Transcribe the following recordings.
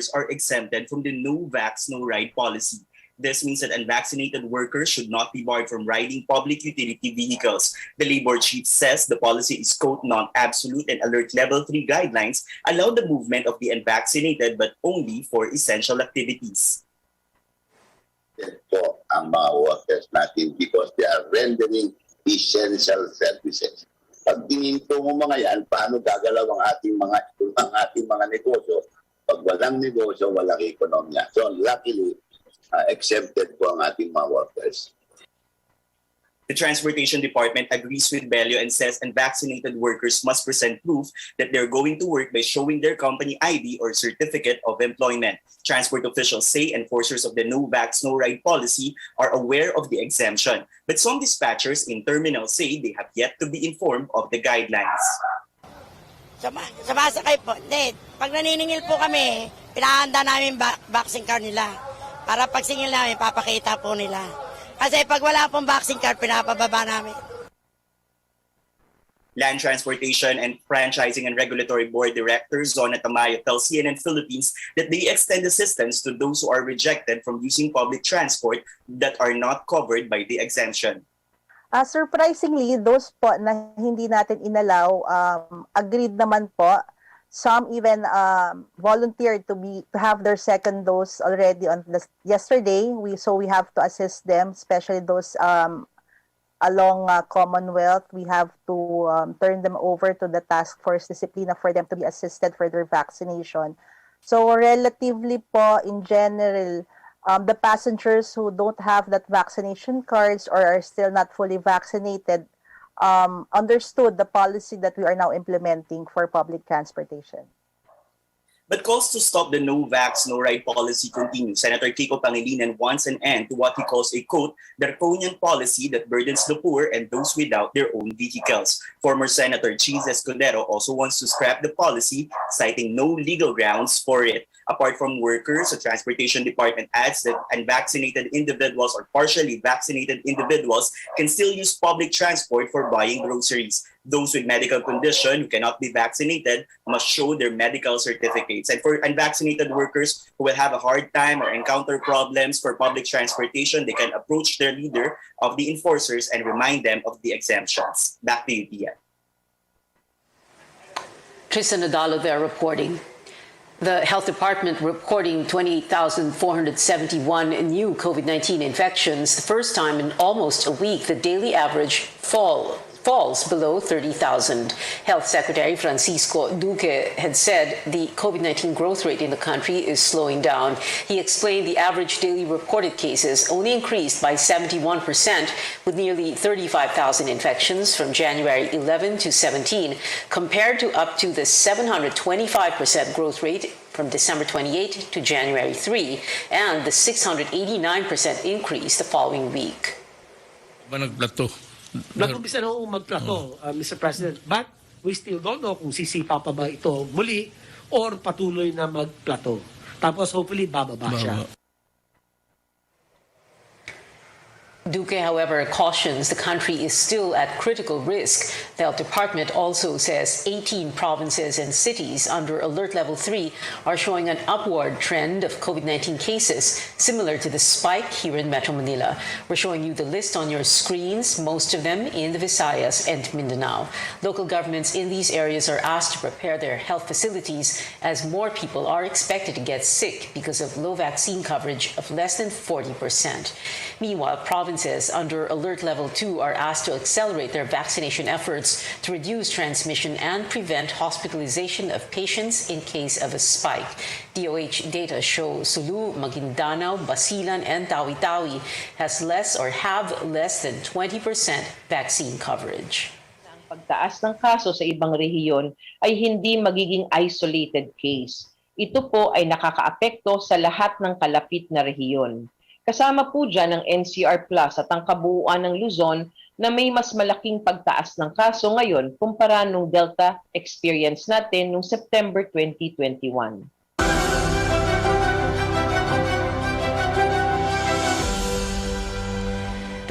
workers are exempted from the no vax, no ride policy. This means that unvaccinated workers should not be barred from riding public utility vehicles. The labor chief says the policy is, quote, non-absolute, and alert level 3 guidelines allow the movement of the unvaccinated but only for essential activities. Po ang mga workers natin because they are rendering essential services. Pag dininto mo mga yan, paano gagalaw ang ating mga negosyo? Pag walang negosyo, walang ekonomiya. So luckily, exempted po ang ating mga workers. The Transportation Department agrees with Bello and says unvaccinated workers must present proof that they're going to work by showing their company ID or certificate of employment. Transport officials say enforcers of the no vax, no ride policy are aware of the exemption. But some dispatchers in terminals say they have yet to be informed of the guidelines. Sumasakay po. Hindi. Pag naniningil po kami, pinahanda namin vaccine card nila. Para pag singil namin, papakita po nila. Kasi pag wala pong vaccine card, pinapababa namin. Land Transportation and Franchising and Regulatory Board Director Zona Tamayo tells CNN Philippines that they extend assistance to those who are rejected from using public transport that are not covered by the exemption. Surprisingly, those po na hindi natin inalaw, agreed naman po. Some even volunteered to have their second dose already on yesterday. So we have to assist them, especially those along Commonwealth. We have to turn them over to the task force disciplina for them to be assisted for their vaccination. So relatively po, in general, the passengers who don't have that vaccination cards or are still not fully vaccinated understood the policy that we are now implementing for public transportation. But calls to stop the no vax, no ride policy continue. Senator Kiko Pangilinan wants an end to what he calls a, quote, draconian policy that burdens the poor and those without their own vehicles. Former Senator Cheese Escudero also wants to scrap the policy, citing no legal grounds for it. Apart from workers, the Transportation Department adds that unvaccinated individuals or partially vaccinated individuals can still use public transport for buying groceries. Those with medical condition who cannot be vaccinated must show their medical certificates. And for unvaccinated workers who will have a hard time or encounter problems for public transportation, they can approach their leader of the enforcers and remind them of the exemptions. Back to you, Tia. Tristan Nadalo there reporting. The Health Department reporting 28,471 new COVID-19 infections, the first time in almost a week. The daily average falls below 30,000. Health Secretary Francisco Duque had said the COVID-19 growth rate in the country is slowing down. He explained the average daily reported cases only increased by 71%, with nearly 35,000 infections from January 11 to 17, compared to up to the 725% growth rate from December 28 to January 3, and the 689% increase the following week. Nag-umpisa na magplato, Mr. President, but we still don't know kung sisipa pa ba ito muli or patuloy na magplato. Tapos hopefully bababa siya. Duque, however, cautions the country is still at critical risk. The Health Department also says 18 provinces and cities under Alert Level 3 are showing an upward trend of COVID-19 cases, similar to the spike here in Metro Manila. We're showing you the list on your screens, most of them in the Visayas and Mindanao. Local governments in these areas are asked to prepare their health facilities as more people are expected to get sick because of low vaccine coverage of less than 40%. Meanwhile, provinces under Alert Level 2 are asked to accelerate their vaccination efforts to reduce transmission and prevent hospitalization of patients in case of a spike. DOH data show Sulu, Maguindanao, Basilan, and Tawi-Tawi has less or have less than 20% vaccine coverage. Ang pagtaas ng kaso sa ibang rehiyon ay hindi magiging isolated case. Ito po ay nakakaapekto sa lahat ng kalapit na rehiyon. Kasama po dyan ang NCR Plus at ang kabuuan ng Luzon na may mas malaking pagtaas ng kaso ngayon kumpara nung Delta experience natin noong September 2021.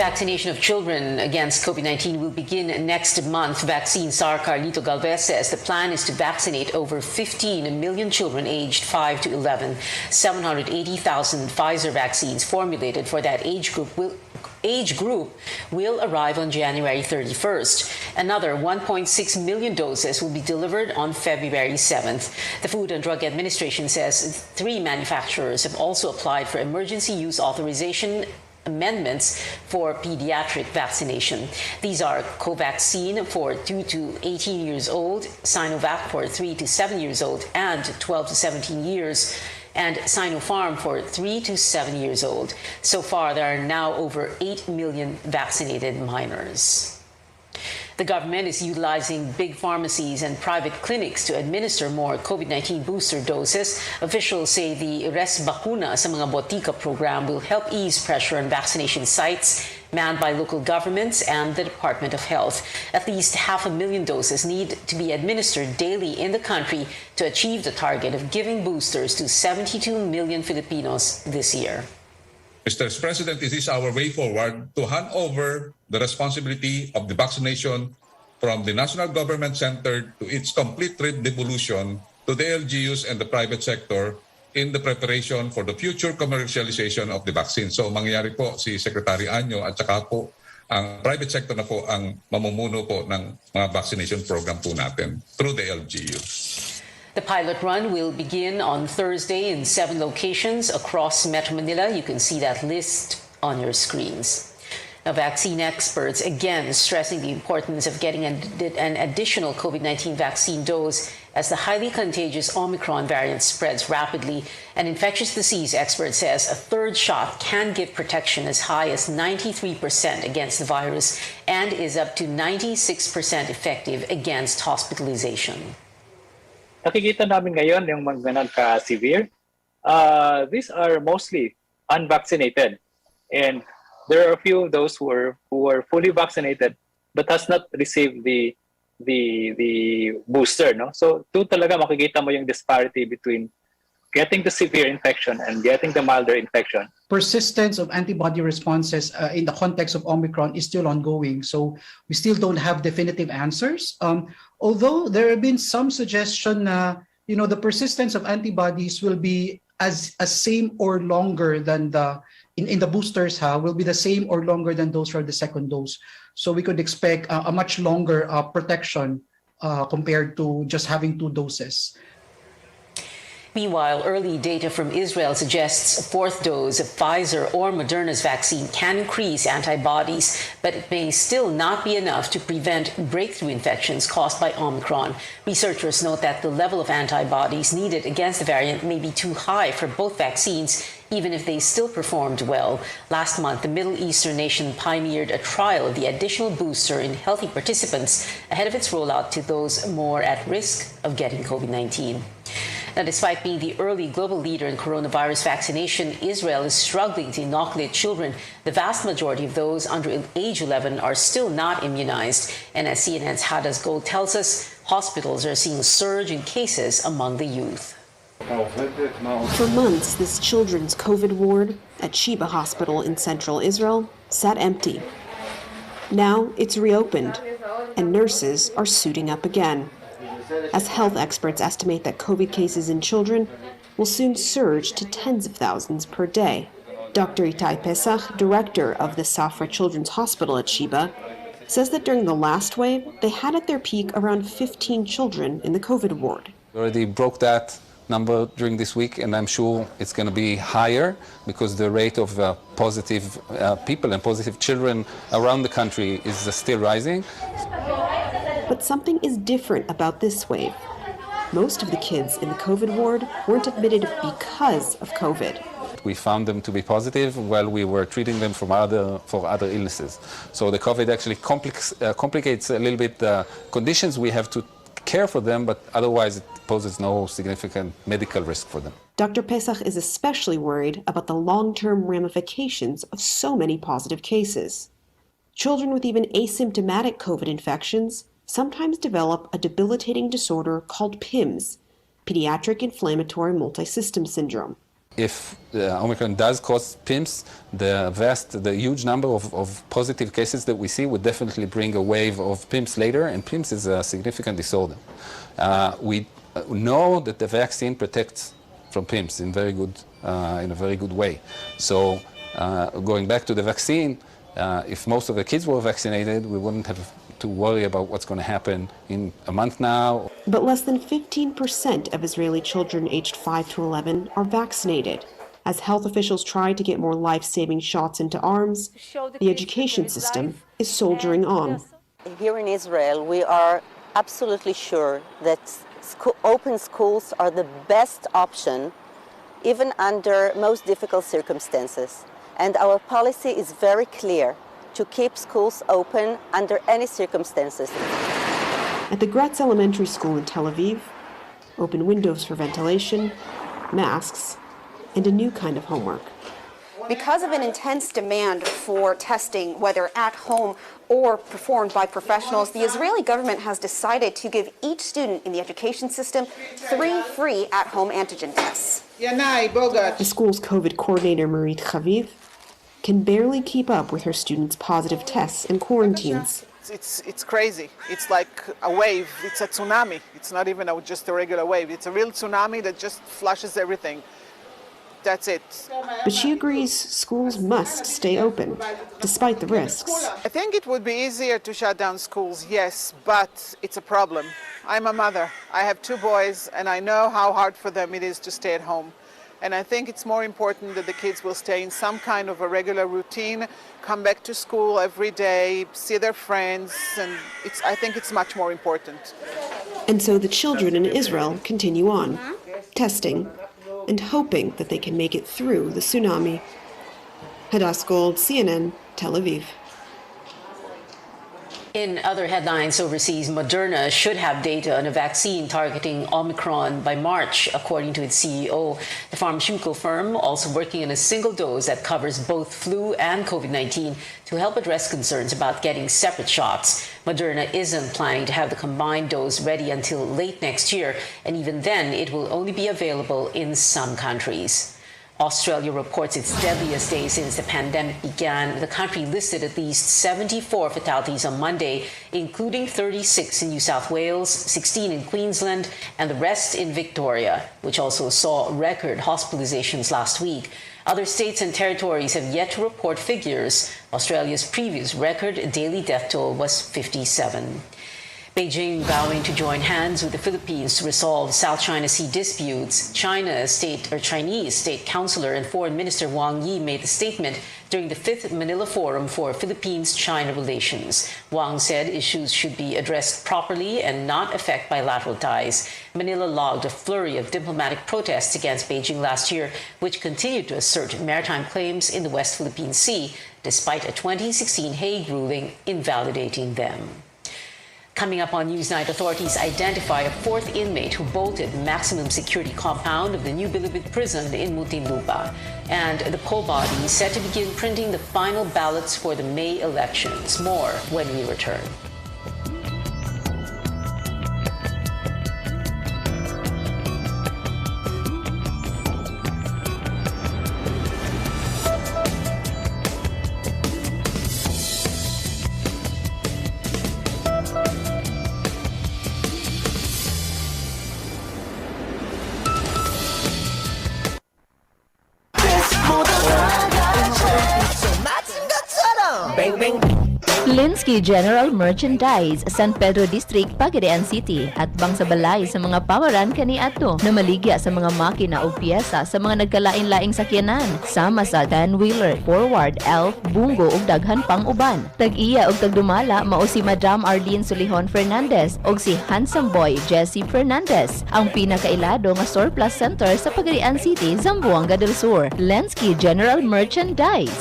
Vaccination of children against COVID-19 will begin next month. Vaccine czar Carlito Galvez says the plan is to vaccinate over 15 million children aged 5 to 11. 780,000 Pfizer vaccines formulated for that age group will arrive on January 31st. Another 1.6 million doses will be delivered on February 7th. The Food and Drug Administration says 3 manufacturers have also applied for emergency use authorization amendments for pediatric vaccination. These are Covaxin for 2 to 18 years old, Sinovac for 3 to 7 years old and 12 to 17 years, and Sinopharm for 3 to 7 years old. So far, there are now over 8 million vaccinated minors. The government is utilizing big pharmacies and private clinics to administer more COVID-19 booster doses. Officials say the Res Bakuna sa mga botika program will help ease pressure on vaccination sites manned by local governments and the Department of Health. At least 500,000 doses need to be administered daily in the country to achieve the target of giving boosters to 72 million Filipinos this year. Mr. President, it is our way forward to hand over the responsibility of the vaccination from the national government center to its complete devolution to the LGUs and the private sector in the preparation for the future commercialization of the vaccine. So mangyayari po si Secretary Anyo at saka po ang private sector na po ang mamumuno po ng mga vaccination program po natin through the LGUs. The pilot run will begin on Thursday in 7 locations across Metro Manila. You can see that list on your screens. Now, vaccine experts again stressing the importance of getting an additional COVID-19 vaccine dose as the highly contagious Omicron variant spreads rapidly. An infectious disease expert says a third shot can give protection as high as 93% against the virus and is up to 96% effective against hospitalization. Nakikita namin ngayon yung mga nagka-severe. These are mostly unvaccinated. And there are a few of those who are fully vaccinated but has not received the booster. No? So doon talaga makikita mo yung disparity between getting the severe infection and getting the milder infection. Persistence of antibody responses in the context of Omicron is still ongoing. So we still don't have definitive answers. Although there have been some suggestion na, the persistence of antibodies will be as same or longer than in the boosters will be the same or longer than those for the second dose. So we could expect a much longer protection compared to just having 2 doses. Meanwhile, early data from Israel suggests a 4th dose of Pfizer or Moderna's vaccine can increase antibodies, but it may still not be enough to prevent breakthrough infections caused by Omicron. Researchers note that the level of antibodies needed against the variant may be too high for both vaccines, even if they still performed well. Last month, the Middle Eastern nation pioneered a trial of the additional booster in healthy participants ahead of its rollout to those more at risk of getting COVID-19. Now, despite being the early global leader in coronavirus vaccination, Israel is struggling to inoculate children. The vast majority of those under age 11 are still not immunized. And as CNN's Hadas Gold tells us, hospitals are seeing a surge in cases among the youth. For months, this children's COVID ward at Sheba Hospital in central Israel sat empty. Now it's reopened, and nurses are suiting up again, as health experts estimate that COVID cases in children will soon surge to tens of thousands per day. Dr. Itai Pesach, director of the Safra Children's Hospital at Sheba, says that during the last wave, they had at their peak around 15 children in the COVID ward. We already broke that number during this week, and I'm sure it's going to be higher because the rate of positive people and positive children around the country is still rising. But something is different about this wave. Most of the kids in the COVID ward weren't admitted because of COVID. We found them to be positive while we were treating them for other illnesses. So the COVID actually complicates a little bit the conditions. We have to care for them, but otherwise it poses no significant medical risk for them. Dr. Pesach is especially worried about the long-term ramifications of so many positive cases. Children with even asymptomatic COVID infections sometimes develop a debilitating disorder called PIMS, Pediatric Inflammatory Multisystem Syndrome. If Omicron does cause PIMS, the huge number of positive cases that we see would definitely bring a wave of PIMS later, and PIMS is a significant disorder. We know that the vaccine protects from PIMS in a very good way. So going back to the vaccine, if most of the kids were vaccinated, we wouldn't have to worry about what's going to happen in a month now. But less than 15% of Israeli children aged 5 to 11 are vaccinated. As health officials try to get more life-saving shots into arms, the education system is soldiering on. Here in Israel, we are absolutely sure that open schools are the best option, even under most difficult circumstances. And our policy is very clear, to keep schools open under any circumstances. At the Gratz Elementary School in Tel Aviv, open windows for ventilation, masks, and a new kind of homework. Because of an intense demand for testing, whether at home or performed by professionals, the Israeli government has decided to give each student in the education system 3 free at-home antigen tests. The school's COVID coordinator, Marit Chaviv, can barely keep up with her students' positive tests and quarantines. It's crazy. It's like a wave. It's a tsunami. It's not even just a regular wave. It's a real tsunami that just flushes everything. That's it. But she agrees schools must stay open, despite the risks. I think it would be easier to shut down schools, yes, but it's a problem. I'm a mother. I have 2 boys, and I know how hard for them it is to stay at home. And I think it's more important that the kids will stay in some kind of a regular routine, come back to school every day, see their friends, and I think it's much more important. And so the children in Israel continue on, testing and hoping that they can make it through the tsunami. Hadas Gold, CNN, Tel Aviv. In other headlines overseas, Moderna should have data on a vaccine targeting Omicron by March, according to its CEO. The pharmaceutical firm also working on a single dose that covers both flu and COVID-19 to help address concerns about getting separate shots. Moderna isn't planning to have the combined dose ready until late next year, and even then, it will only be available in some countries. Australia reports its deadliest day since the pandemic began. The country listed at least 74 fatalities on Monday, including 36 in New South Wales, 16 in Queensland, and the rest in Victoria, which also saw record hospitalizations last week. Other states and territories have yet to report figures. Australia's previous record daily death toll was 57. Beijing vowing to join hands with the Philippines to resolve South China Sea disputes. Chinese State Councilor and Foreign Minister Wang Yi made the statement during the 5th Manila Forum for Philippines-China relations. Wang said issues should be addressed properly and not affect bilateral ties. Manila logged a flurry of diplomatic protests against Beijing last year, which continued to assert maritime claims in the West Philippine Sea, despite a 2016 Hague ruling invalidating them. Coming up on Newsnight, authorities identify a 4th inmate who bolted maximum security compound of the New Bilibid prison in Muntinlupa. And the poll body is set to begin printing the final ballots for the May elections. More when we return. Linsky General Merchandise, San Pedro District, Pagadian City. Atbang sa balay sa mga pawaran kaniadto na maligya sa mga makina o piyesa sa mga nagkalain-laing sakyanan. Sama sa 10-wheeler, forward, elf, bungo ug daghan pang uban. Tag-iya ug tagdumala mao si Madam Arlene Solihon Fernandez ug si handsome boy Jesse Fernandez, ang pinakailado nga surplus center sa Pagadian City, Zamboanga del Sur. Linsky General Merchandise.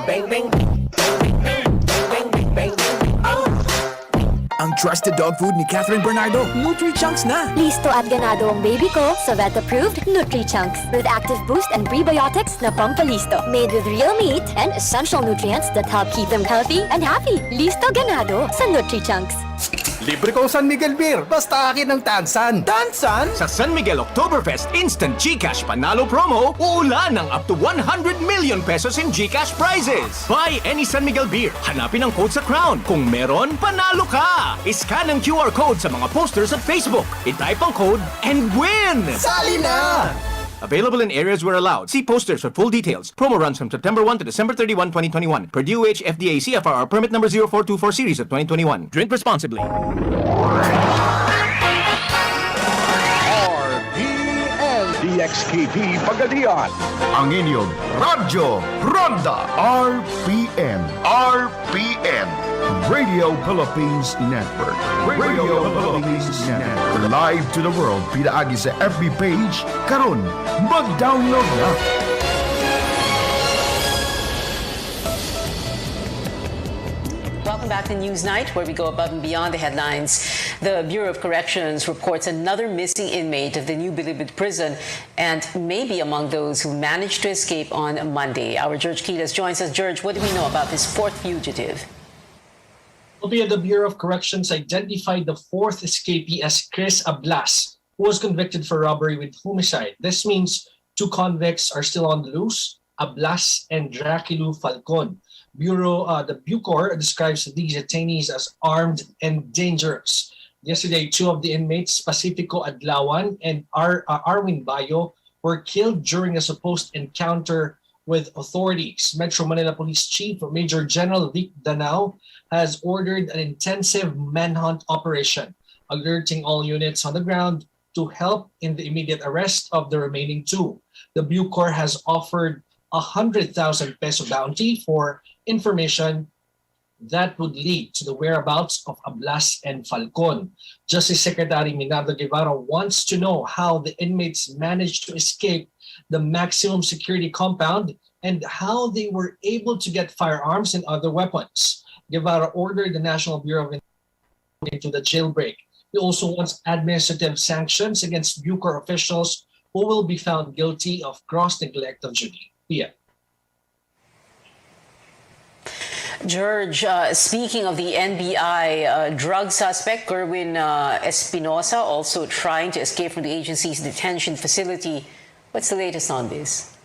Bang, bang. Ang trusted dog food ni Catherine Bernardo, Nutri-Chunks na! Listo at ganado ang baby ko sa vet-approved Nutri-Chunks with active boost and prebiotics na pampalisto. Made with real meat and essential nutrients that help keep them healthy and happy. Listo ganado sa Nutri-Chunks. Libre ko San Miguel beer, basta akin ang Tansan. Tansan? Sa San Miguel Oktoberfest Instant GCash Panalo Promo, uulan ng up to 100 million pesos in GCash prizes. Buy any San Miguel beer, hanapin ang code sa crown. Kung meron, panalo ka! Iscan ang QR code sa mga posters at Facebook. I-type ang code and win! Sali na! Available in areas where allowed. See posters for full details. Promo runs from September 1 to December 31, 2021. Per DOH FDA CFR permit number 0424 series of 2021. Drink responsibly. RPN DXKP Pagadian. Ang inyong Radyo Ronda. RPN. RPN. Radio Philippines Network. Radio Philippines Network. Live to the world. Pinaagi sa FB page. Karon, mag-download na. Welcome back to Newsnight, where we go above and beyond the headlines. The Bureau of Corrections reports another missing inmate of the New Bilibid prison and maybe among those who managed to escape on Monday. Our George Quiles joins us. George, what do we know about this fourth fugitive? The Bureau of Corrections identified the fourth escapee as Chris Ablas, who was convicted for robbery with homicide. This means two convicts are still on the loose, Ablas and Dracilu Falcon. The Bucor describes these detainees as armed and dangerous. Yesterday, two of the inmates, Pacifico Adlawan and Arwin Bayo, were killed during a supposed encounter with authorities. Metro Manila Police Chief Major General Vic Danao has ordered an intensive manhunt operation, alerting all units on the ground to help in the immediate arrest of the remaining two. The Bucor has offered 100,000 peso bounty for information that would lead to the whereabouts of Ablas and Falcon. Justice Secretary Minardo Guevara wants to know how the inmates managed to escape the maximum security compound and how they were able to get firearms and other weapons. Guevara ordered the National Bureau of Investigation into the jailbreak. He also wants administrative sanctions against Bucor officials who will be found guilty of gross neglect of duty. Pia. George, speaking of the NBI, drug suspect Gerwin Espinosa also trying to escape from the agency's detention facility. What's the latest on this?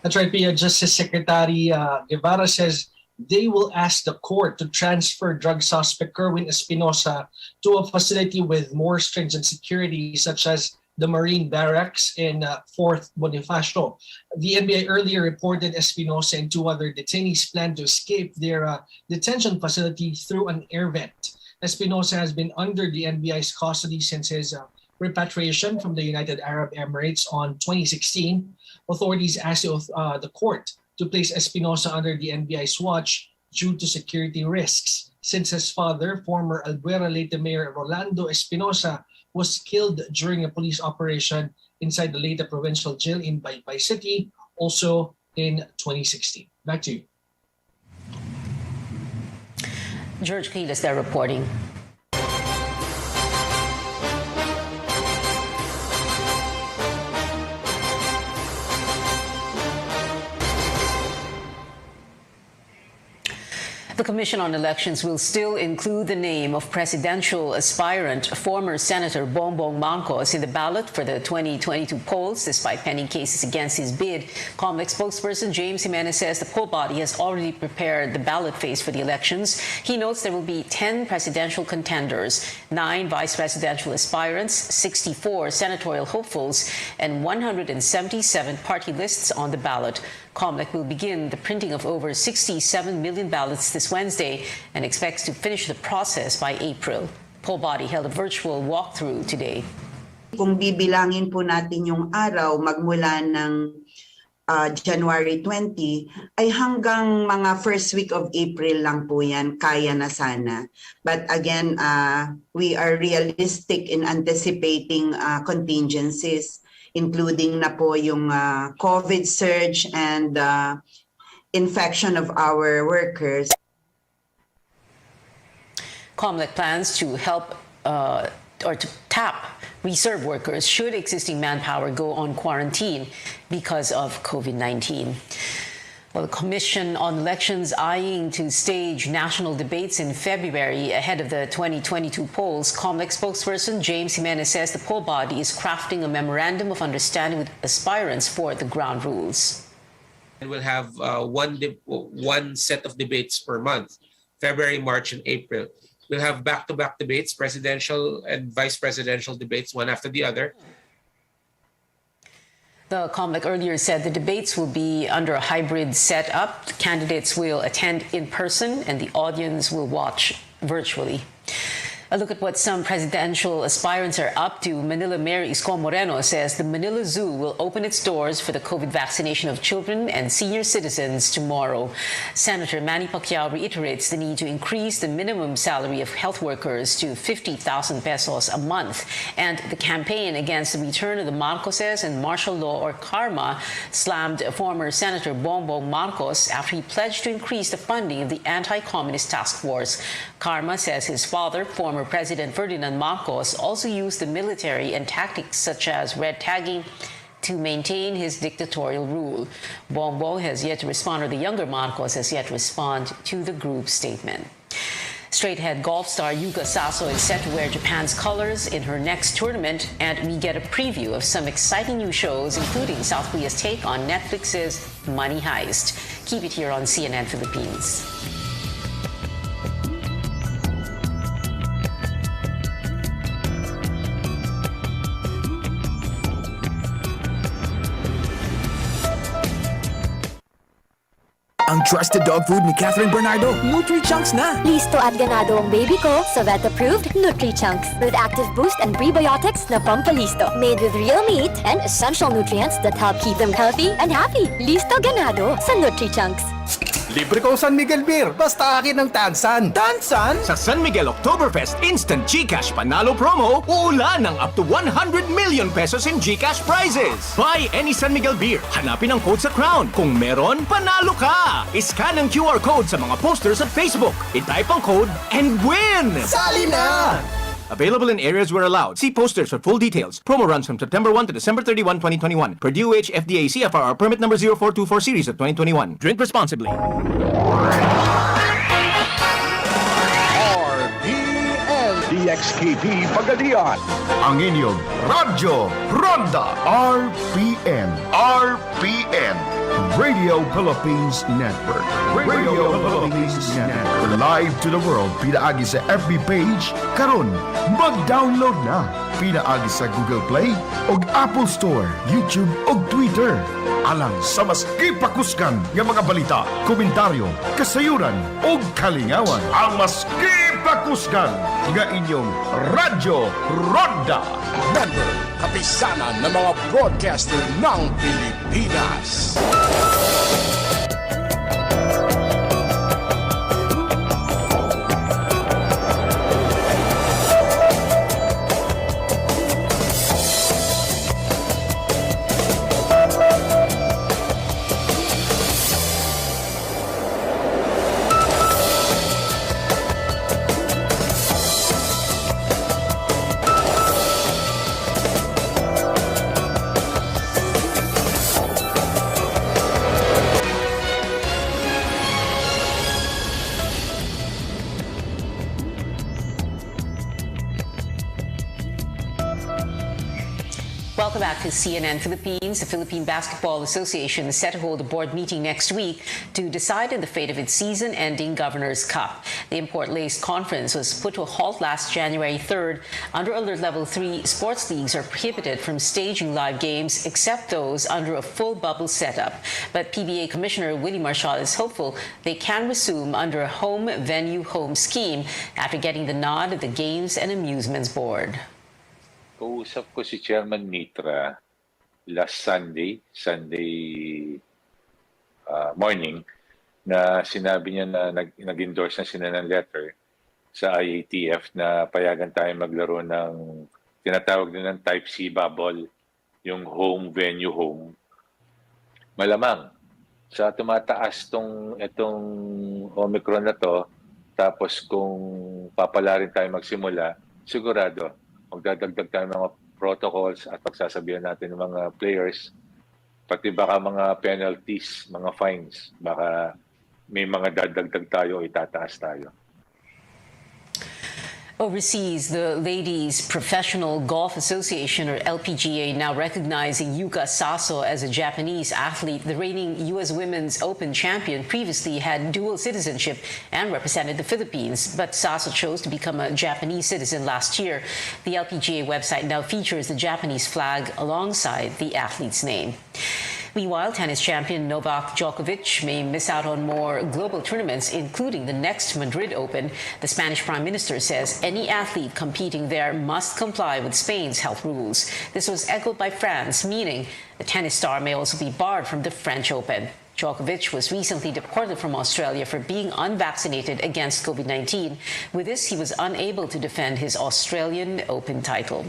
That's right, Pia. Justice Secretary Guevara says they will ask the court to transfer drug suspect Gerwin Espinosa to a facility with more stringent security, such as the Marine Barracks in Fort Bonifacio. The NBI earlier reported Espinosa and two other detainees planned to escape their detention facility through an air vent. Espinosa has been under the NBI's custody since his repatriation from the United Arab Emirates on 2016. Authorities asked the court to place Espinosa under the NBI's watch due to security risks, since his father, former Albuera Leyte Mayor Rolando Espinosa, was killed during a police operation inside the Leyte Provincial Jail in Baybay City, also in 2016. Back to you. George Quiles there reporting. The Commission on Elections will still include the name of presidential aspirant former Senator Bongbong Marcos in the ballot for the 2022 polls, despite pending cases against his bid. COMELEC spokesperson James Jimenez says the poll body has already prepared the ballot phase for the elections. He notes there will be 10 presidential contenders, 9 vice presidential aspirants, 64 senatorial hopefuls, and 177 party lists on the ballot. COMELEC will begin the printing of over 67 million ballots this Wednesday and expects to finish the process by April. The poll body held a virtual walkthrough today. Kung bibilangin po natin yung araw magmula ng January 20 ay hanggang mga first week of April lang po yan, kaya na sana. But again, we are realistic in anticipating contingencies, including na po yung COVID surge and infection of our workers. COMELEC plans to help or to tap reserve workers should existing manpower go on quarantine because of COVID-19. Well, the Commission on Elections eyeing to stage national debates in February ahead of the 2022 polls. COMELEC spokesperson James Jimenez says the poll body is crafting a memorandum of understanding with aspirants for the ground rules. We'll have one set of debates per month, February, March, and April. We'll have back-to-back debates, presidential and vice presidential debates, one after the other. The COMELEC earlier said the debates will be under a hybrid setup. Candidates will attend in person and the audience will watch virtually. A look at what some presidential aspirants are up to. Manila Mayor Isko Moreno says the Manila Zoo will open its doors for the COVID vaccination of children and senior citizens tomorrow. Senator Manny Pacquiao reiterates the need to increase the minimum salary of health workers to 50,000 pesos a month. And the campaign against the return of the Marcoses and martial law or karma slammed former Senator Bongbong Marcos after he pledged to increase the funding of the anti-communist task force. Karma says his father, former President Ferdinand Marcos, also used the military and tactics such as red tagging to maintain his dictatorial rule. Bongbong has yet to respond, or the younger Marcos has yet to respond to the group's statement. Straight-ahead golf star Yuka Saso is set to wear Japan's colors in her next tournament, and we get a preview of some exciting new shows, including South Korea's take on Netflix's Money Heist. Keep it here on CNN Philippines. Ang trusted dog food ni Catherine Bernardo, Nutri-Chunks na! Listo at ganado ang baby ko sa vet-approved Nutri-Chunks with active boost and prebiotics na pampalisto. Made with real meat and essential nutrients that help keep them healthy and happy. Listo ganado sa Nutri-Chunks. Libre ko San Miguel beer, basta akin ng Tansan. Tansan? Sa San Miguel Oktoberfest Instant GCash Panalo Promo, uulan ng up to 100 million pesos in GCash prizes. Buy any San Miguel beer, hanapin ang code sa crown. Kung meron, panalo ka! Iscan ang QR code sa mga posters at Facebook. I-type ang code and win! Sali na! Available in areas where allowed. See posters for full details. Promo runs from September 1 to December 31, 2021. Per DOH FDA CFR permit number 0424 series of 2021. Drink responsibly. RPN DXKP Pagadian. Ang inyong Radyo Ronda. RPN. Radio Philippines Network. Radio Philippines Network. Live to the world. Pinaagi sa FB page. Karon, mag-download na. Pinaagi sa Google Play og Apple Store, YouTube og Twitter. Alang sa mas kipakuskan ng mga balita, komentaryo, kasayuran og kalingawan. Ang mas kipakuskan nga inyong Radyo Ronda. Member, kapisanan ng mga broadcaster ng Pilipinas. Welcome back to CNN Philippines. The Philippine Basketball Association is set to hold a board meeting next week to decide on the fate of its season-ending Governor's Cup. The import-laced conference was put to a halt last January 3rd. Under Alert Level 3, sports leagues are prohibited from staging live games except those under a full bubble setup. But PBA Commissioner Willie Marshall is hopeful they can resume under a home venue home scheme after getting the nod of the Games and Amusements Board. Kausap ko si Chairman Mitra last Sunday morning na sinabi niya na nag-endorse na sila ng letter sa IATF na payagan tayo maglaro ng tinatawag na ng Type C bubble, yung home venue home. Malamang sa tumataas itong Omicron na to, tapos kung papala rin tayo magsimula, sigurado magdadagdag tayo ng mga protocols at pagsasabihan natin ng mga players pati baka mga penalties, mga fines, baka may mga dadagdag tayo, itataas tayo. Overseas, the Ladies Professional Golf Association, or LPGA, now recognizing Yuka Saso as a Japanese athlete. The reigning U.S. Women's Open champion previously had dual citizenship and represented the Philippines, but Saso chose to become a Japanese citizen last year. The LPGA website now features the Japanese flag alongside the athlete's name. Meanwhile, tennis champion Novak Djokovic may miss out on more global tournaments, including the next Madrid Open. The Spanish Prime Minister says any athlete competing there must comply with Spain's health rules. This was echoed by France, meaning the tennis star may also be barred from the French Open. Djokovic was recently deported from Australia for being unvaccinated against COVID-19. With this, he was unable to defend his Australian Open title.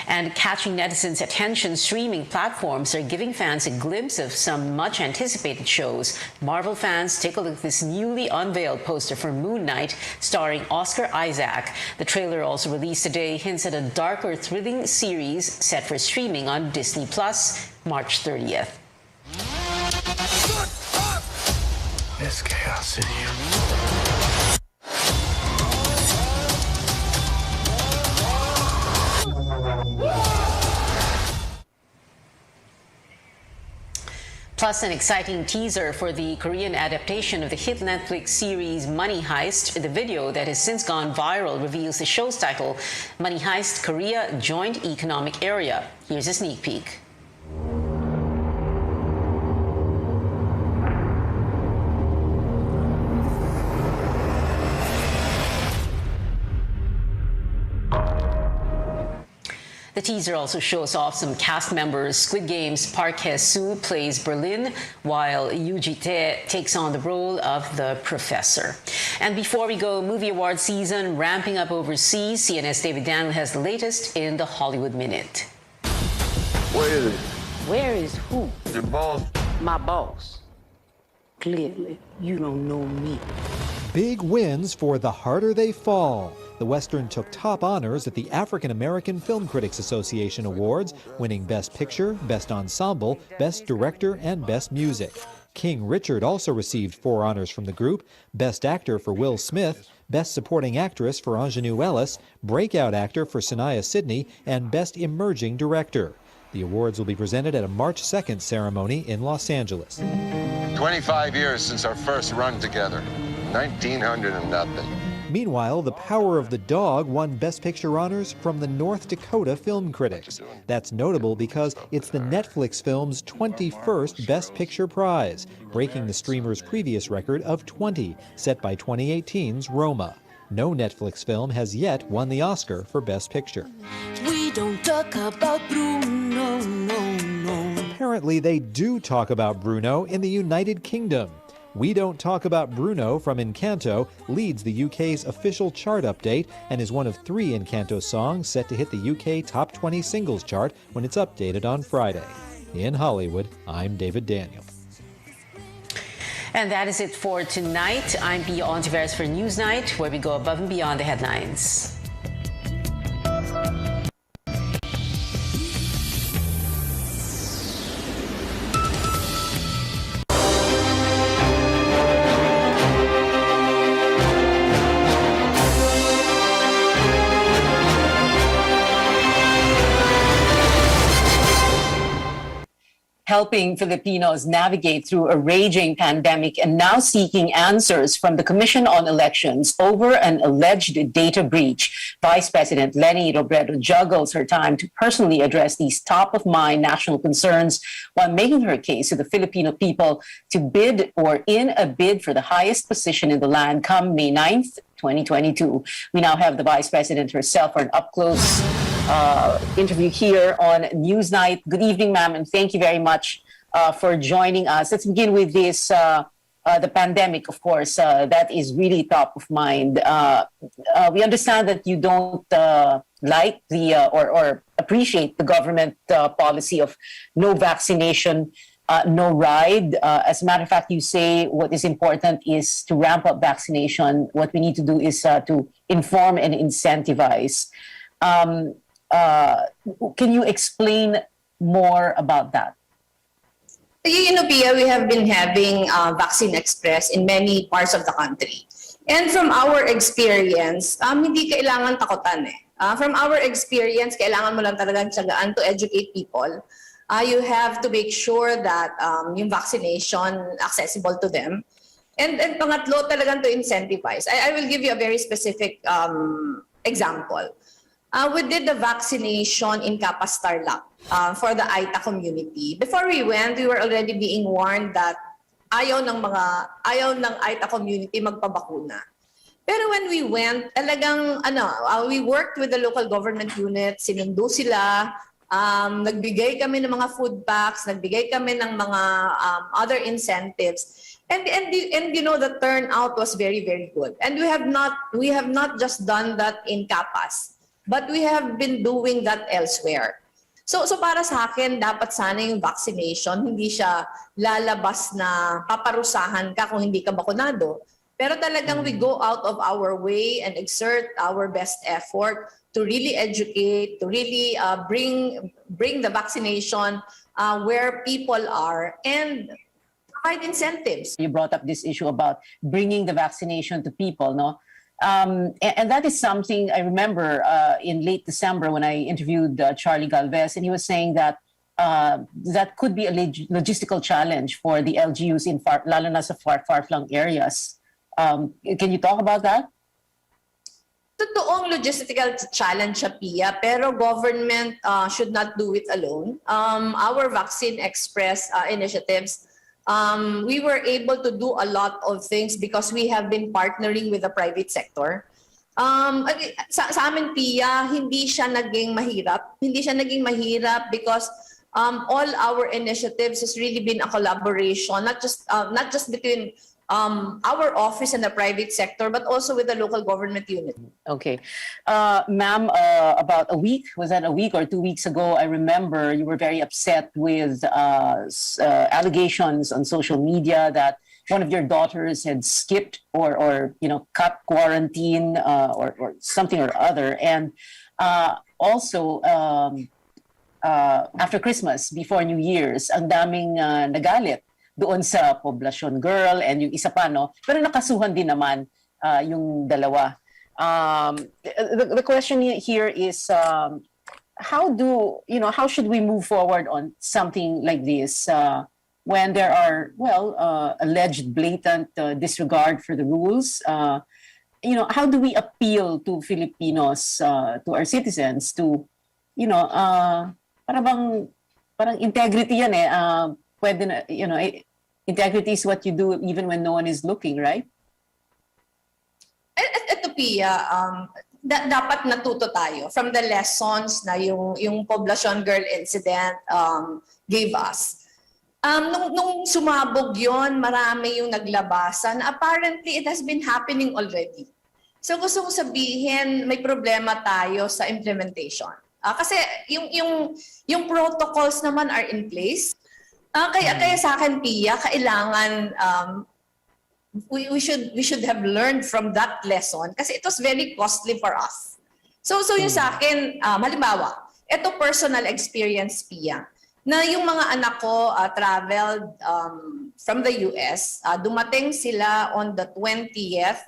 And catching netizens' attention, streaming platforms are giving fans a glimpse of some much-anticipated shows. Marvel fans, take a look at this newly unveiled poster for Moon Knight, starring Oscar Isaac. The trailer, also released today, hints at a darker, thrilling series set for streaming on Disney Plus, March 30th. There's chaos in you. Plus, an exciting teaser for the Korean adaptation of the hit Netflix series Money Heist. The video that has since gone viral reveals the show's title, Money Heist Korea Joint Economic Area. Here's a sneak peek. The teaser also shows off some cast members. Squid Game's Park Hae-soo plays Berlin, while Yoo Ji-tae takes on the role of the professor. And before we go, movie award season ramping up overseas. CNN's David Daniel has the latest in the Hollywood Minute. Where is it? Where is who? Your boss. My boss. Clearly, you don't know me. Big wins for The Harder They Fall. The Western took top honors at the African American Film Critics Association Awards, winning Best Picture, Best Ensemble, Best Director, and Best Music. King Richard also received 4 honors from the group: Best Actor for Will Smith, Best Supporting Actress for Ingenue Ellis, Breakout Actor for Sanaya Sidney, and Best Emerging Director. The awards will be presented at a March 2nd ceremony in Los Angeles. 25 years since our first run together. 1900 and nothing. Meanwhile, The Power of the Dog won Best Picture honors from the North Dakota Film Critics. That's notable because it's the Netflix film's 21st Best Picture prize, breaking the streamer's previous record of 20, set by 2018's Roma. No Netflix film has yet won the Oscar for Best Picture. We don't talk about Bruno, no. Apparently, they do talk about Bruno in the United Kingdom. We Don't Talk About Bruno from Encanto leads the UK's official chart update and is one of 3 Encanto songs set to hit the UK Top 20 Singles chart when it's updated on Friday. In Hollywood, I'm David Daniel. And that is it for tonight. I'm Pia Ontiveros for Newsnight, where we go above and beyond the headlines. Helping Filipinos navigate through a raging pandemic and now seeking answers from the Commission on Elections over an alleged data breach. Vice President Leni Robredo juggles her time to personally address these top-of-mind national concerns while making her case to the Filipino people to bid or in a bid for the highest position in the land come May 9th, 2022. We now have the Vice President herself for an up-close interview here on Newsnight. Good evening, ma'am, and thank you very much for joining us. Let's begin with this, the pandemic, of course, that is really top of mind. We understand that you don't like the or appreciate the government policy of no vaccination, no ride. As a matter of fact, you say what is important is to ramp up vaccination. What we need to do is to inform and incentivize. Can you explain more about that? Pia, we have been having Vaccine Express in many parts of the country. And from our experience, hindi kailangan takutan eh. From our experience, kailangan mo lang talagang tiyagaan to educate people. You have to make sure that yung vaccination accessible to them. And pangatlo, talagang to incentivize. I will give you a very specific example. We did the vaccination in Capas Tarlac for the Aita community. Before we went, we were already being warned that ayaw ng Aita community magpabakuna. Pero when we went, talagang we worked with the local government unit, sinundo sila, nagbigay kami ng mga food packs, nagbigay kami ng mga other incentives. And you know, the turnout was very, very good. And we have not just done that in Capas, but we have been doing that elsewhere. So para sa akin, dapat sana yung vaccination, hindi siya lalabas na paparusahan ka kung hindi ka bakunado. Pero talagang we go out of our way and exert our best effort to really educate, to really bring the vaccination where people are and provide incentives. You brought up this issue about bringing the vaccination to people, no? And that is something I remember in late December when I interviewed Charlie Galvez, and he was saying that that could be a logistical challenge for the LGUs in lalo na sa far-flung areas. Can you talk about that? Totoong logistical challenge siya, Pia, pero government should not do it alone. Our Vaccine Express initiatives, we were able to do a lot of things because we have been partnering with the private sector. Sa amin, Pia, hindi siya naging mahirap. Hindi siya naging mahirap because all our initiatives has really been a collaboration, not just between our office and the private sector, but also with the local government unit. Okay. Ma'am, about a week, was that a week or 2 weeks ago, I remember you were very upset with allegations on social media that one of your daughters had skipped or cut quarantine or something or other. And also, after Christmas, before New Year's, ang daming nagalit doon sa Poblacion Girl and yung isa pa, no? Pero nakasuhan din naman yung dalawa. The question here is, how should we move forward on something like this when there are, alleged blatant disregard for the rules? How do we appeal to Filipinos, to our citizens to, parang integrity yan eh. Pwede na, integrity is what you do even when no one is looking, right? Ito, Pia, dapat natuto tayo from the lessons na yung Poblacion Girl incident gave us. Nung sumabog yon, marami yung naglabasan. Apparently, it has been happening already. So gusto kong sabihin, may problema tayo sa implementation. Kasi yung protocols naman are in place. Kaya sa akin, Pia, kailangan we should have learned from that lesson kasi it was very costly for us. So yung sa akin, halimbawa, ito personal experience, Pia, na yung mga anak ko traveled from the US, dumating sila on the 20th,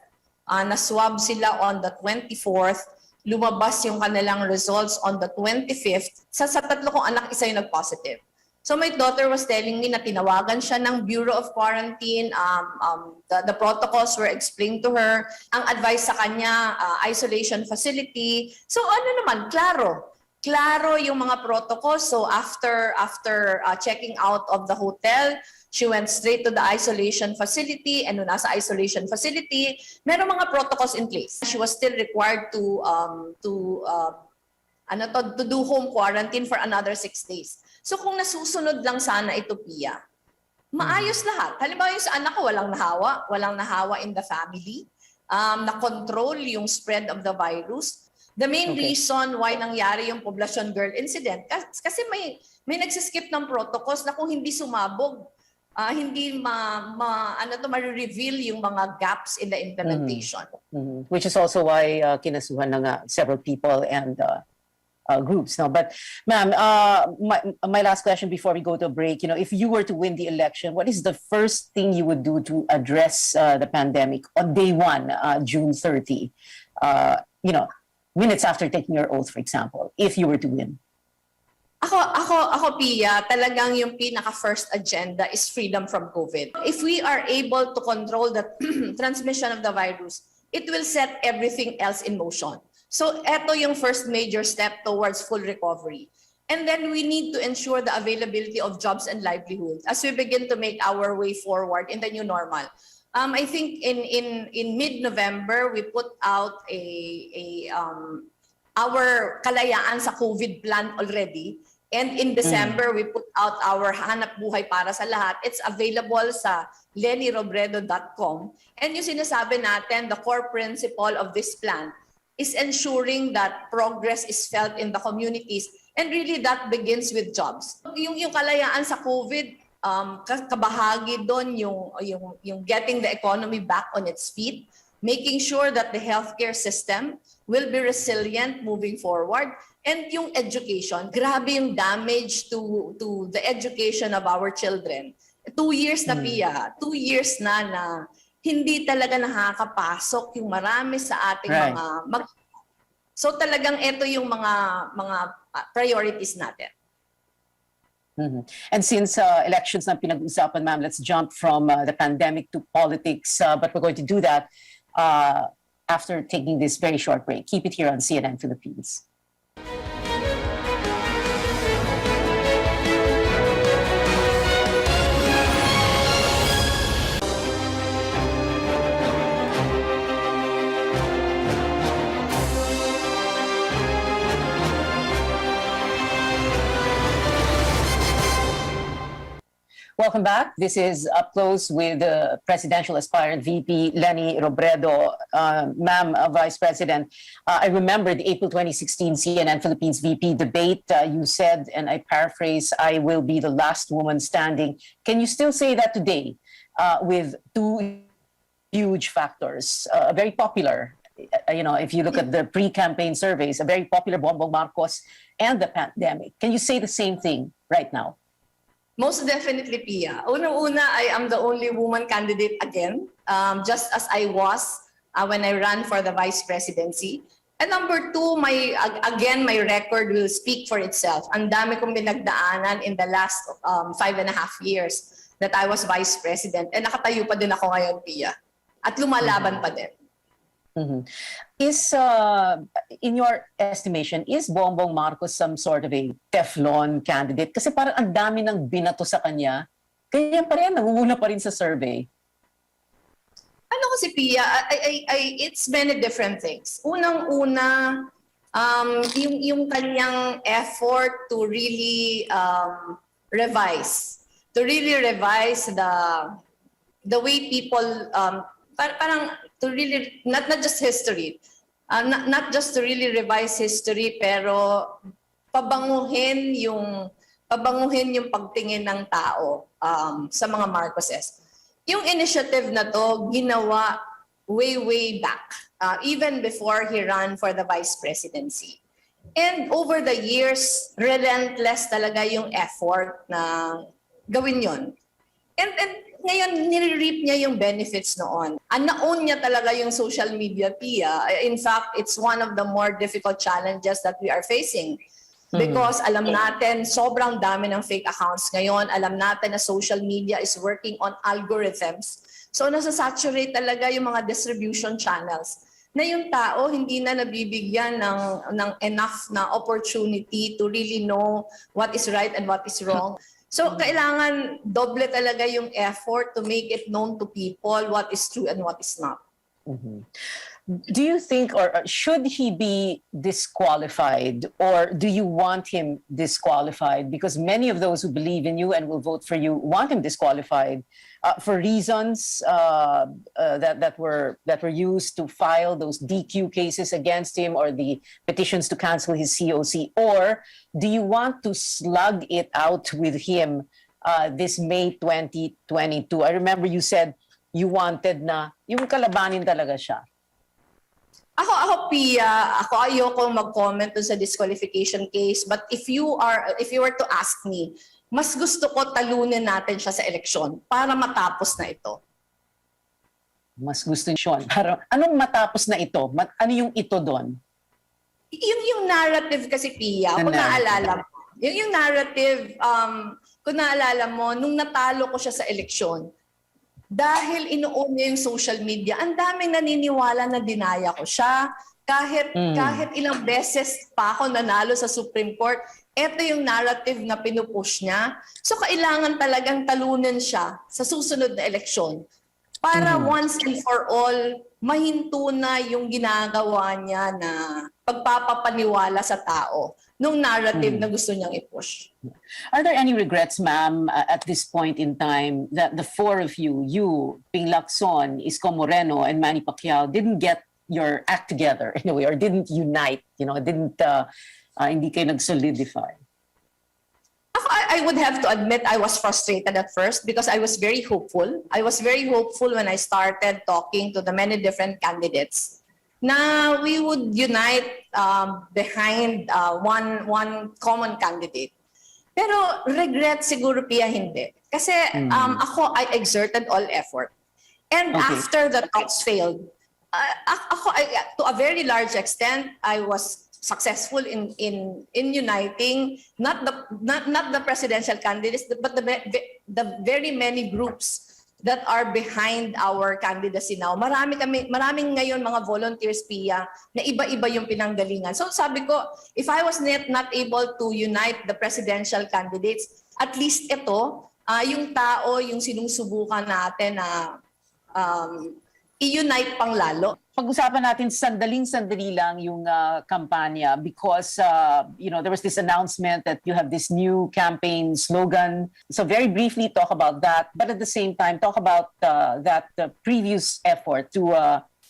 na-swab sila on the 24th, lumabas yung kanilang results on the 25th. Sa tatlo kong anak, isa yung nag-positive. So my daughter was telling me na tinawagan siya ng Bureau of Quarantine. The protocols were explained to her. Ang advice sa kanya, isolation facility. So klaro yung mga protocols. So after checking out of the hotel, she went straight to the isolation facility. And nung nasa isolation facility, meron mga protocols in place. She was still required to do home quarantine for another 6 days. So kung nasusunod lang sana ito, Pia, maayos lahat. Halimbawa yung sa anak ko, walang nahawa in the family. Na-control yung spread of the virus. The main reason why nangyari yung Poblacion Girl incident, kasi may nagsiskip ng protocols na kung hindi sumabog, hindi ma-reveal yung mga gaps in the implementation. Which is also why kinasuhan na nga several people and groups. No, but ma'am, my last question before we go to a break. If you were to win the election, what is the first thing you would do to address the pandemic on day one, June 30? Minutes after taking your oath, for example, if you were to win. Ako, Pia, talagang yung pinaka-first agenda is freedom from COVID. If we are able to control the transmission of the virus, it will set everything else in motion. So, eto yung first major step towards full recovery. And then we need to ensure the availability of jobs and livelihoods as we begin to make our way forward in the new normal. I think in mid-November, we put out our kalayaan sa COVID plan already. And in December, we put out our Hanap Buhay para sa lahat. It's available sa lennyrobredo.com. And yung sinasabi natin, the core principle of this plan is ensuring that progress is felt in the communities. And really that begins with jobs. Yung kalayaan sa COVID, kabahagi doon yung getting the economy back on its feet, making sure that the healthcare system will be resilient moving forward, and yung education. Grabe yung damage to the education of our children. 2 years na, Pia. 2 years na hindi talaga nakakapasok yung marami sa ating mga So talagang ito yung mga priorities natin. And since elections na pinag-usapan, ma'am, let's jump from the pandemic to politics. But we're going to do that after taking this very short break. Keep it here on CNN Philippines. Welcome back. This is Up Close with the presidential aspirant VP Leni Robredo. Ma'am, Vice President, I remember the April 2016 CNN Philippines VP debate. You said, and I paraphrase, I will be the last woman standing. Can you still say that today with two huge factors? Very popular, if you look at the pre-campaign surveys, a very popular Bongbong Marcos and the pandemic. Can you say the same thing right now? Most definitely, Pia. Unang-una, I am the only woman candidate again, just as I was when I ran for the vice presidency. And number two, my record will speak for itself. Ang dami kong binagdaanan in the last 5.5 years that I was vice president. And nakatayo pa din ako ngayon, Pia. At lumalaban pa din. Is, in your estimation, is Bongbong Marcos some sort of a Teflon candidate? Kasi parang ang dami ng binato sa kanya, kaya pa rin, nangunguna pa rin sa survey. Ano kasi, Pia, it's many different things. Unang-una, yung kanyang effort to really revise the way people, parang to really, not just history, not just to really revise history, pero pabanguhin yung pagtingin ng tao sa mga Marcoses. Yung initiative na to, ginawa way back, even before he ran for the vice presidency. And over the years, relentless talaga yung effort na gawin yon. And ngayon, nire-reap niya yung benefits noon. Naon niya talaga yung social media, Pia. In fact, it's one of the more difficult challenges that we are facing. Because alam natin, sobrang dami ng fake accounts ngayon. Alam natin na social media is working on algorithms. So nasa-saturate talaga yung mga distribution channels na yung tao hindi na nabibigyan ng enough na opportunity to really know what is right and what is wrong. So, kailangan doble talaga yung effort to make it known to people what is true and what is not. Do you think, or should he be disqualified, or do you want him disqualified? Because many of those who believe in you and will vote for you want him disqualified for reasons that were used to file those DQ cases against him, or the petitions to cancel his COC. Or do you want to slug it out with him this May 2022? I remember you said you wanted na yung kalabanin talaga siya. Ako Pia, ayoko mag-comment dun sa disqualification case, but if you were to ask me, mas gusto ko talunin natin siya sa eleksyon para matapos na ito. Mas gusto niyo yun. Pero anong matapos na ito? Ano yung ito doon? Yung narrative kasi Pia, kung naalala mo, yung narrative, kung naalala mo, nung natalo ko siya sa eleksyon, dahil inuun niya yung social media, ang daming naniniwala na dinaya ko siya. Kahit ilang beses pa ako nanalo sa Supreme Court, ito yung narrative na pinupush niya. So kailangan talagang talunin siya sa susunod na eleksyon para once and for all, mahinto na yung ginagawa niya na pagpapapaniwala sa tao nung narrative na gusto niyang i-push. Are there any regrets, ma'am, at this point in time that the four of you, Ping Lacson, Isko Moreno, and Manny Pacquiao didn't get your act together in a way, or didn't unite, hindi kayo nag-solidify? I would have to admit I was frustrated at first because I was very hopeful. I was very hopeful when I started talking to the many different candidates na we would unite behind one common candidate. Pero regret siguro Pia hindi. Kasi I exerted all effort. And after the talks failed, to a very large extent, I was successful in uniting not the presidential candidates but the very many groups that are behind our candidacy now. Maraming ngayon mga volunteers Pia na iba-iba yung pinanggalingan. So sabi ko, if I was not able to unite the presidential candidates, at least ito yung tao yung sinusubukan natin na i-unite pang lalo. Pag-usapan natin sandaling-sandali lang yung kampanya because there was this announcement that you have this new campaign slogan. So very briefly talk about that, but at the same time talk about that previous effort to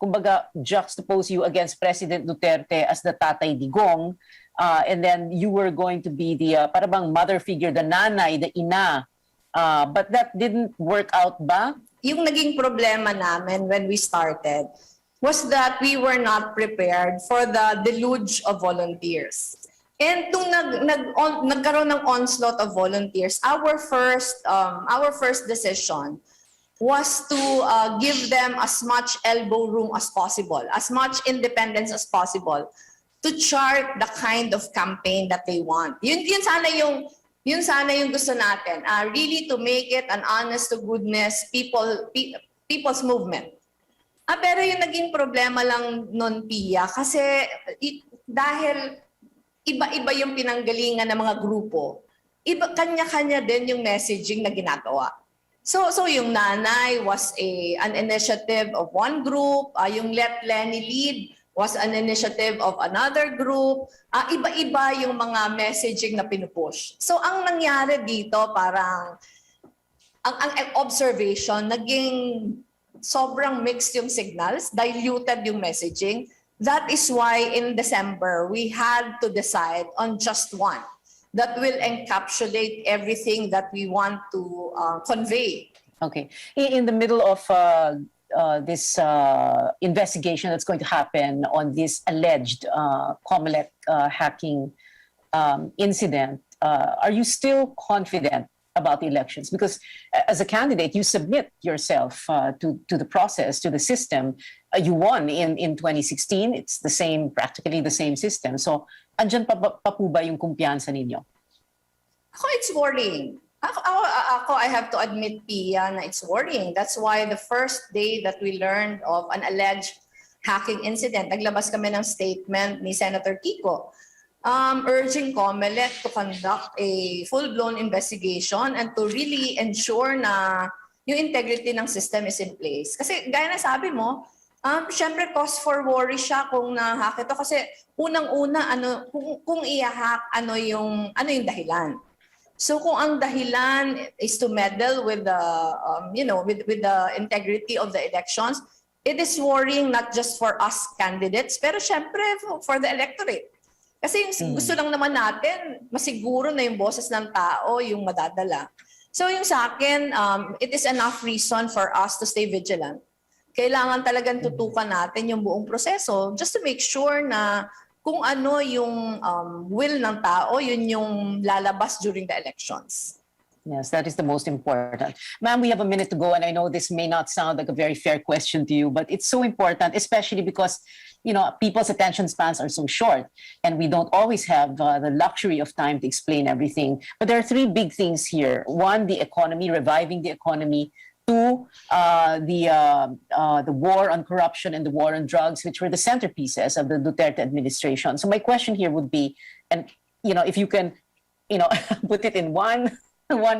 kumbaga juxtapose you against President Duterte as the Tatay Digong, and then you were going to be the parang mother figure, the nanay, the ina. But that didn't work out ba? Yung naging problema namin when we started was that we were not prepared for the deluge of volunteers. And nung nagkaroon ng onslaught of volunteers, our first decision was to give them as much elbow room as possible, as much independence as possible to chart the kind of campaign that they want. Yun sana yung gusto natin, really to make it an honest to goodness people's movement. Pero yung naging problema lang nun, Pia, kasi dahil iba-iba yung pinanggalingan ng mga grupo, kanya-kanya din yung messaging na ginagawa. So yung nanay was an initiative of one group, yung Let Lenny Lead was an initiative of another group. Iba-iba yung mga messaging na pinupush. So ang nangyari dito, parang ang observation, naging sobrang mixed yung signals, diluted yung messaging. That is why in December, we had to decide on just one that will encapsulate everything that we want to convey. Okay. In the middle of this investigation that's going to happen on this alleged Comelec hacking incident, are you still confident about the elections? Because as a candidate, you submit yourself to the process, to the system. You won in 2016. It's practically the same system. So, andyan pa po ba yung kumpiyansa ninyo? It's worrying. I have to admit, Pia, na it's worrying. That's why the first day that we learned of an alleged hacking incident, naglabas kami ng statement ni Senator Kiko urging Comelec to conduct a full-blown investigation and to really ensure na yung integrity ng system is in place. Kasi gaya na sabi mo, syempre cause for worry siya kung na-hack ito kasi unang-una kung i-hack ano yung dahilan. So kung ang dahilan is to meddle with the with the integrity of the elections, it is worrying not just for us candidates pero syempre for the electorate. Kasi yung gusto lang naman natin, masiguro na yung boses ng tao yung madadala. So yung sa akin, it is enough reason for us to stay vigilant. kailangan talagang tutukan natin yung buong proseso just to make sure na kung ano yung will ng tao, yun yung lalabas during the elections. Yes, that is the most important. Ma'am, we have a minute to go, and I know this may not sound like a very fair question to you, but it's so important, especially because, you know, people's attention spans are so short, and we don't always have the luxury of time to explain everything. But there are three big things here. One, the economy, reviving the economy. Two, the war on corruption and the war on drugs, which were the centerpieces of the Duterte administration. So my question here would be, and you know, if you can, you know, put it in one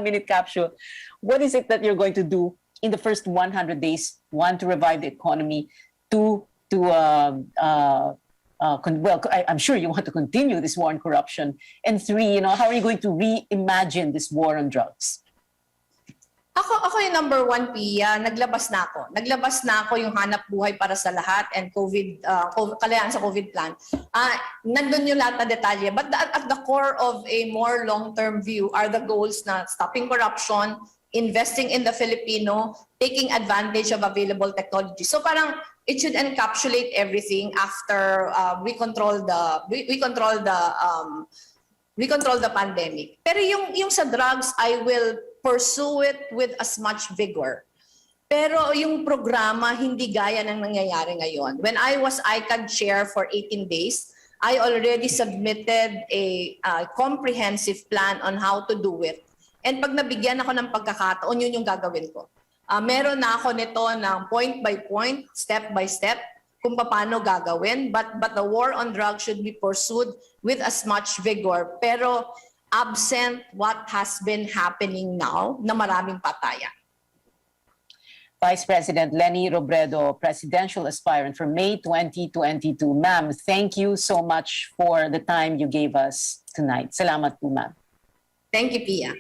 minute capsule, what is it that you're going to do in the first 100 days? One, to revive the economy. Two, I'm sure you want to continue this war on corruption. And three, you know, how are you going to reimagine this war on drugs? Ako yung number one, Pia, naglabas na ako yung hanap buhay para sa lahat and kalayaan sa COVID plan. Nandun yung lahat na detalye. But at the core of a more long-term view are the goals na stopping corruption, investing in the Filipino, taking advantage of available technology. So parang it should encapsulate everything after we control the pandemic. Pero yung sa drugs, I will pursue it with as much vigor. Pero yung programa, hindi gaya ng nangyayari ngayon. When I was ICAD chair for 18 days, I already submitted a comprehensive plan on how to do it. And pag nabigyan ako ng pagkakataon, yun yung gagawin ko. Meron na ako nito ng point by point, step by step, kung paano gagawin. But the war on drugs should be pursued with as much vigor. Pero absent what has been happening now na maraming patayan. Vice President Leni Robredo, presidential aspirant for May 2022. Ma'am, thank you so much for the time you gave us tonight. Salamat po, ma'am. Thank you, Pia.